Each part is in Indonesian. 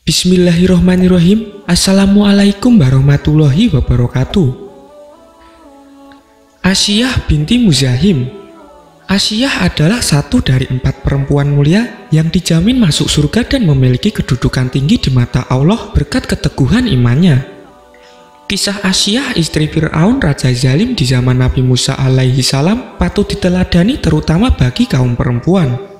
Bismillahirrohmanirrohim. Assalamualaikum warahmatullahi wabarakatuh. Asiyah binti Muzahim. Asiyah adalah satu dari 4 perempuan mulia yang dijamin masuk surga dan memiliki kedudukan tinggi di mata Allah berkat keteguhan imannya. Kisah Asiyah istri Fir'aun Raja Zalim di zaman Nabi Musa alaihi salam patut diteladani terutama bagi kaum perempuan.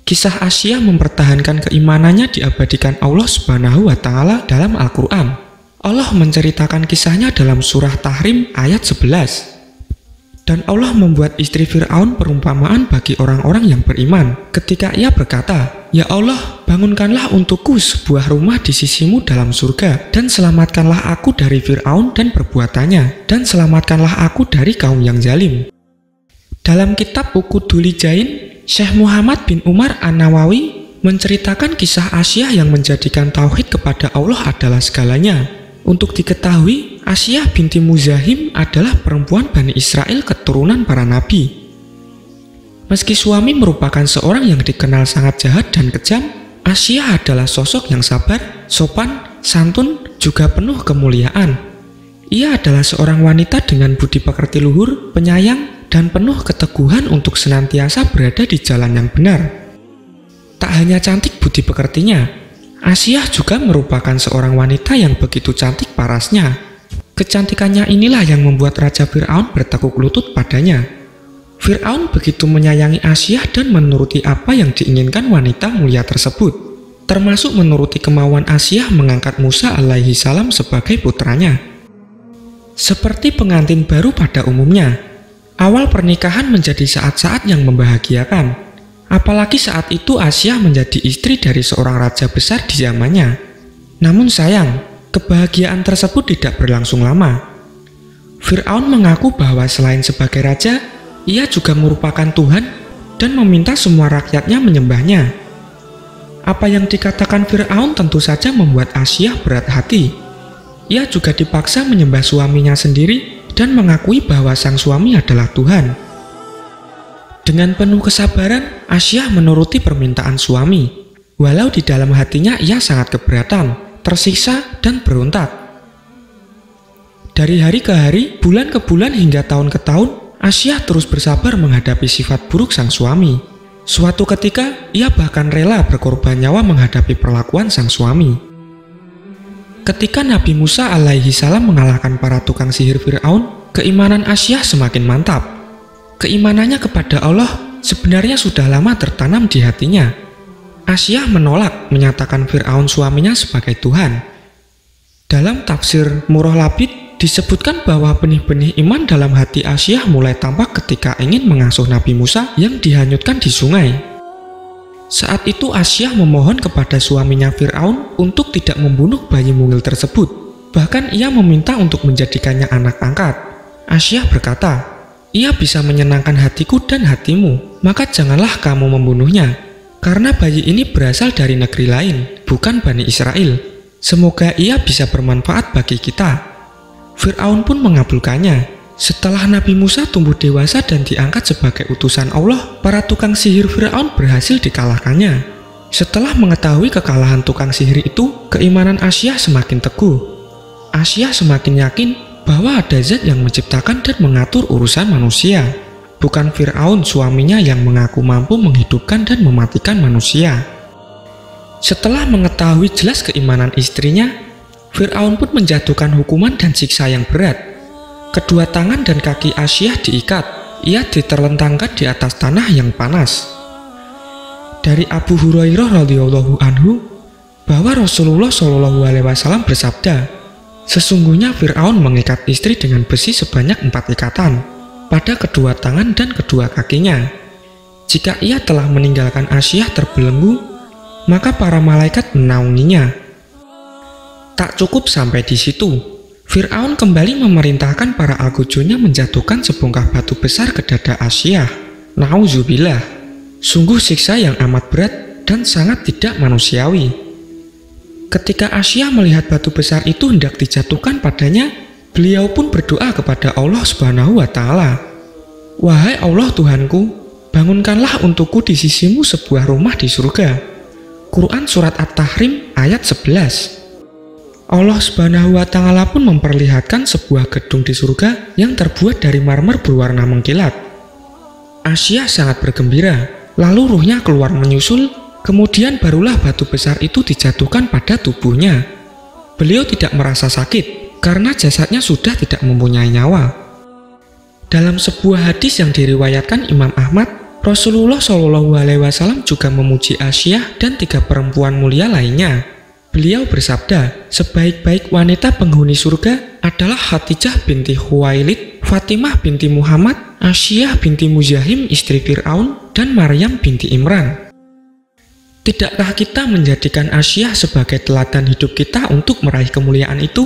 Kisah Asiyah mempertahankan keimanannya diabadikan Allah Subhanahu wa Ta'ala dalam Al-Quran. Allah menceritakan kisahnya dalam surah Tahrim ayat 11. Dan Allah membuat istri Fir'aun perumpamaan bagi orang-orang yang beriman ketika ia berkata, "Ya Allah, bangunkanlah untukku sebuah rumah di sisimu dalam surga, dan selamatkanlah aku dari Fir'aun dan perbuatannya, dan selamatkanlah aku dari kaum yang zalim." Dalam kitab Uqudul Jain, Syekh Muhammad bin Umar An-Nawawi menceritakan kisah Asiyah yang menjadikan tauhid kepada Allah adalah segalanya. Untuk diketahui, Asiyah binti Muzahim adalah perempuan Bani Israel keturunan para nabi. Meski suami merupakan seorang yang dikenal sangat jahat dan kejam, Asiyah adalah sosok yang sabar, sopan, santun, juga penuh kemuliaan. Ia adalah seorang wanita dengan budi pekerti luhur, penyayang, dan penuh keteguhan untuk senantiasa berada di jalan yang benar. Tak hanya cantik budi pekertinya, Asiyah juga merupakan seorang wanita yang begitu cantik parasnya. Kecantikannya inilah yang membuat Raja Fir'aun bertekuk lutut padanya. Fir'aun begitu menyayangi Asiyah dan menuruti apa yang diinginkan wanita mulia tersebut, termasuk menuruti kemauan Asiyah mengangkat Musa alaihi salam sebagai putranya. Seperti pengantin baru pada umumnya, awal pernikahan menjadi saat-saat yang membahagiakan. Apalagi saat itu Asiyah menjadi istri dari seorang raja besar di zamannya. Namun sayang, kebahagiaan tersebut tidak berlangsung lama. Fir'aun mengaku bahwa selain sebagai raja, ia juga merupakan Tuhan dan meminta semua rakyatnya menyembahnya. Apa yang dikatakan Fir'aun tentu saja membuat Asiyah berat hati. Ia juga dipaksa menyembah suaminya sendiri dan mengakui bahwa sang suami adalah Tuhan. Dengan penuh kesabaran, Asiyah menuruti permintaan suami. Walau di dalam hatinya ia sangat keberatan, tersiksa, dan berontak. Dari hari ke hari, bulan ke bulan, hingga tahun ke tahun, Asiyah terus bersabar menghadapi sifat buruk sang suami. Suatu ketika, ia bahkan rela berkorban nyawa menghadapi perlakuan sang suami. Ketika Nabi Musa alaihi salam mengalahkan para tukang sihir Fir'aun, keimanan Asiyah semakin mantap. Keimanannya kepada Allah sebenarnya sudah lama tertanam di hatinya. Asiyah menolak menyatakan Fir'aun suaminya sebagai Tuhan. Dalam tafsir Murrah Labid disebutkan bahwa benih-benih iman dalam hati Asiyah mulai tampak ketika ingin mengasuh Nabi Musa yang dihanyutkan di sungai. Saat itu Asiyah memohon kepada suaminya Fir'aun untuk tidak membunuh bayi mungil tersebut. Bahkan ia meminta untuk menjadikannya anak angkat. Asiyah berkata, "Ia bisa menyenangkan hatiku dan hatimu, maka janganlah kamu membunuhnya, karena bayi ini berasal dari negeri lain, bukan Bani Israel. Semoga ia bisa bermanfaat bagi kita." Fir'aun pun mengabulkannya. Setelah Nabi Musa tumbuh dewasa dan diangkat sebagai utusan Allah, para tukang sihir Fir'aun berhasil dikalahkannya. Setelah mengetahui kekalahan tukang sihir itu, keimanan Asiyah semakin teguh. Asiyah semakin yakin bahwa ada zat yang menciptakan dan mengatur urusan manusia, bukan Fir'aun suaminya yang mengaku mampu menghidupkan dan mematikan manusia. Setelah mengetahui jelas keimanan istrinya, Fir'aun pun menjatuhkan hukuman dan siksa yang berat. Kedua tangan dan kaki Asiyah diikat, ia diterlentangkan di atas tanah yang panas. Dari Abu Hurairah radhiyallahu anhu bahwa Rasulullah shallallahu alaihi wasallam bersabda, "Sesungguhnya Fir'aun mengikat istri dengan besi sebanyak 4 ikatan pada kedua tangan dan kedua kakinya. Jika ia telah meninggalkan Asiyah terbelenggu, maka para malaikat menaunginya." Tak cukup sampai di situ, Fir'aun kembali memerintahkan para algojonya menjatuhkan sebongkah batu besar ke dada Asiyah. Nauzubillah, sungguh siksa yang amat berat dan sangat tidak manusiawi. Ketika Asiyah melihat batu besar itu hendak dijatuhkan padanya, beliau pun berdoa kepada Allah Subhanahu wa Ta'ala, "Wahai Allah Tuhanku, bangunkanlah untukku di sisimu sebuah rumah di surga. Quran Surat At-Tahrim ayat 11. Allah Subhanahu wa Ta'ala pun memperlihatkan sebuah gedung di surga yang terbuat dari marmer berwarna mengkilat. Asyah sangat bergembira, lalu ruhnya keluar menyusul, kemudian barulah batu besar itu dijatuhkan pada tubuhnya. Beliau tidak merasa sakit karena jasadnya sudah tidak mempunyai nyawa. Dalam sebuah hadis yang diriwayatkan Imam Ahmad, Rasulullah SAW juga memuji Asyah dan 3 perempuan mulia lainnya. Beliau bersabda, sebaik-baik wanita penghuni surga adalah Khadijah binti Khuwailid, Fatimah binti Muhammad, Asyah binti Muzahim istri Fir'aun, dan Maryam binti Imran. Tidakkah kita menjadikan Asyah sebagai teladan hidup kita untuk meraih kemuliaan itu?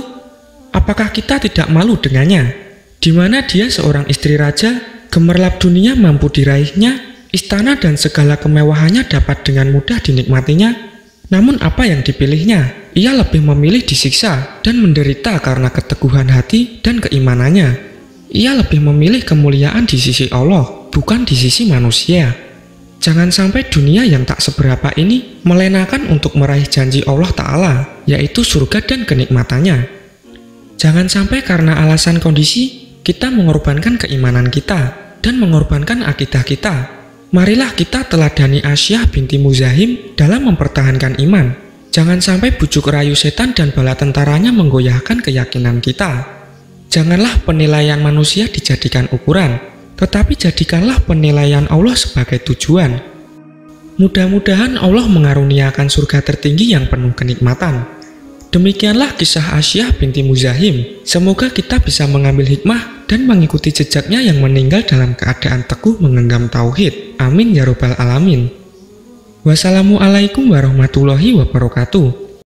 Apakah kita tidak malu dengannya? Di mana dia seorang istri raja, gemerlap dunia mampu diraihnya, istana dan segala kemewahannya dapat dengan mudah dinikmatinya. Namun apa yang dipilihnya? Ia lebih memilih disiksa dan menderita karena keteguhan hati dan keimanannya. Ia lebih memilih kemuliaan di sisi Allah, bukan di sisi manusia. Jangan sampai dunia yang tak seberapa ini melenakan untuk meraih janji Allah Ta'ala, yaitu surga dan kenikmatannya. Jangan sampai karena alasan kondisi, kita mengorbankan keimanan kita dan mengorbankan akidah kita. Marilah kita teladani Asyah binti Muzahim dalam mempertahankan iman. Jangan sampai bujuk rayu setan dan bala tentaranya menggoyahkan keyakinan kita. Janganlah penilaian manusia dijadikan ukuran, tetapi jadikanlah penilaian Allah sebagai tujuan. Mudah-mudahan Allah mengaruniakan surga tertinggi yang penuh kenikmatan. Demikianlah kisah Asyah binti Muzahim. Semoga kita bisa mengambil hikmah dan mengikuti jejaknya yang meninggal dalam keadaan teguh menggenggam tauhid. Amin ya robbal alamin. Wassalamualaikum warahmatullahi wabarakatuh.